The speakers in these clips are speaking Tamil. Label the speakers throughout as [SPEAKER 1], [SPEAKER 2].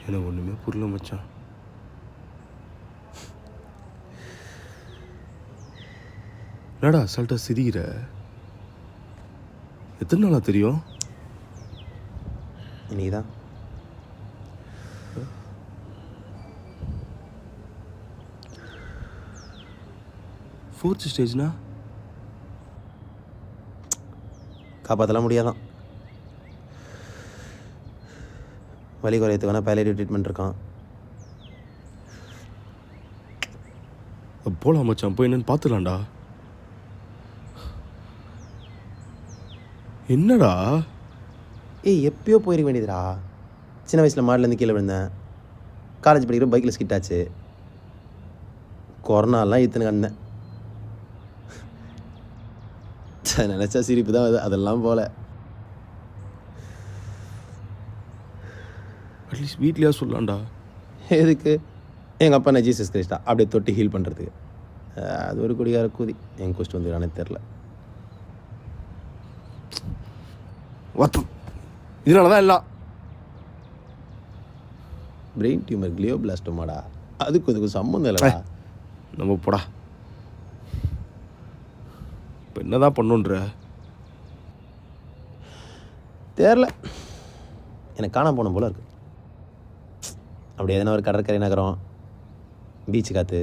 [SPEAKER 1] எனக்கு ஒன்றுமே புரியல மச்சான். என்னடா அசால்ட்டாக சிரிக்கிற? எத்தனை நாளாக தெரியும்?
[SPEAKER 2] இன்னைக்கு தான்.
[SPEAKER 1] ஃபோர்த் ஸ்டேஜ்னா
[SPEAKER 2] காப்பாற்றலாம் முடியாதான். வலி குறையத்துக்கு வேணால் பேலேட்டிவ் ட்ரீட்மெண்ட் இருக்கான்.
[SPEAKER 1] போகலாம் மச்சான், போய் என்னன்னு பார்த்துலாம்டா. என்னடா?
[SPEAKER 2] ஏய், எப்பயோ போயிருக்க வேண்டியதுடா. சின்ன வயசில் மாடிலேருந்து கீழே விழுந்தேன். காலேஜ் படிக்கிற பைக்கில் ஸ்கிட் ஆச்சு. கொரோனாலாம் இத்தனை கண்டேன். நினச்சா சிரிப்பு தான் அது. அதெல்லாம் போல.
[SPEAKER 1] அட்லீஸ்ட் வீட்லையா சொல்லலாம்டா.
[SPEAKER 2] எதுக்கு? எங்கள் அப்பா நான் ஜீசஸ் கிறிஸ்டா அப்படியே தொட்டி ஹீல் பண்ணுறதுக்கு. அது ஒரு குடிகார கூதி. என் கொஸ்ட் வந்துடானே தெரில.
[SPEAKER 1] இதனால தான் எல்லாம்.
[SPEAKER 2] பிரெயின் டியூமர் கிளியோபிளாஸ்டோமாடா. அதுக்கு இதுக்கு சம்மந்தம் இல்லைடா.
[SPEAKER 1] நம்ம போடா. இப்போ என்னதான் பண்ணுன்ற?
[SPEAKER 2] தெரில, எனக்கு காணாம போன போல இருக்கு. அப்படி எதனா ஒரு கடற்கரை நகரம், பீச்சு காற்று,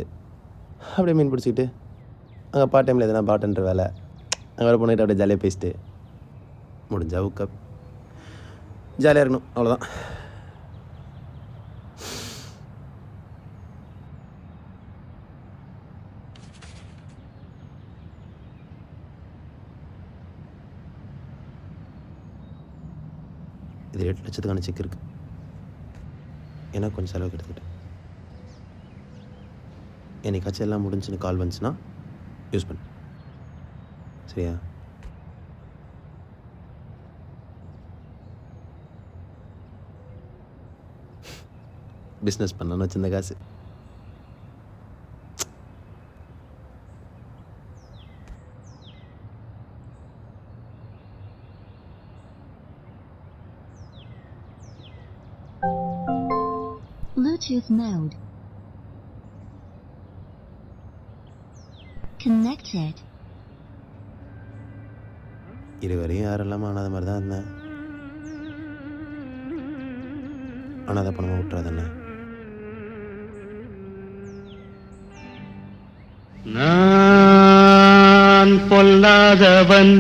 [SPEAKER 2] அப்படியே மீன் பிடிச்சிக்கிட்டு அங்கே பார்ட் டைமில் எதனா பாட்டுன்ற வேலை, அங்கே வர பண்ணிட்டு அப்படியே ஜாலியாக பேசிட்டு முடிஞ்சா கப் ஜாலியாக இருக்கணும். அவ்வளோதான். இது 8 லட்சத்துக்கான செக் இருக்குது. ஏன்னா கொஞ்சம் செலவுக்கு எடுத்துக்கிட்டேன். என்னைக்காச்சும் எல்லாம் முடிஞ்சுன்னு கால் வந்துச்சுன்னா யூஸ் பண்ணு. சரியா? பிஸ்னஸ் பண்ணணும்னு வச்சிருந்த காசு.
[SPEAKER 3] Bluetooth mode. Connected.
[SPEAKER 2] இதுவரையும் யாரும் இல்லாமல் அனாத மாதிரி தான் இருந்தேன். அனாதை பணமாக விட்டுறாதானே.
[SPEAKER 4] நான் பொல்லாதவன்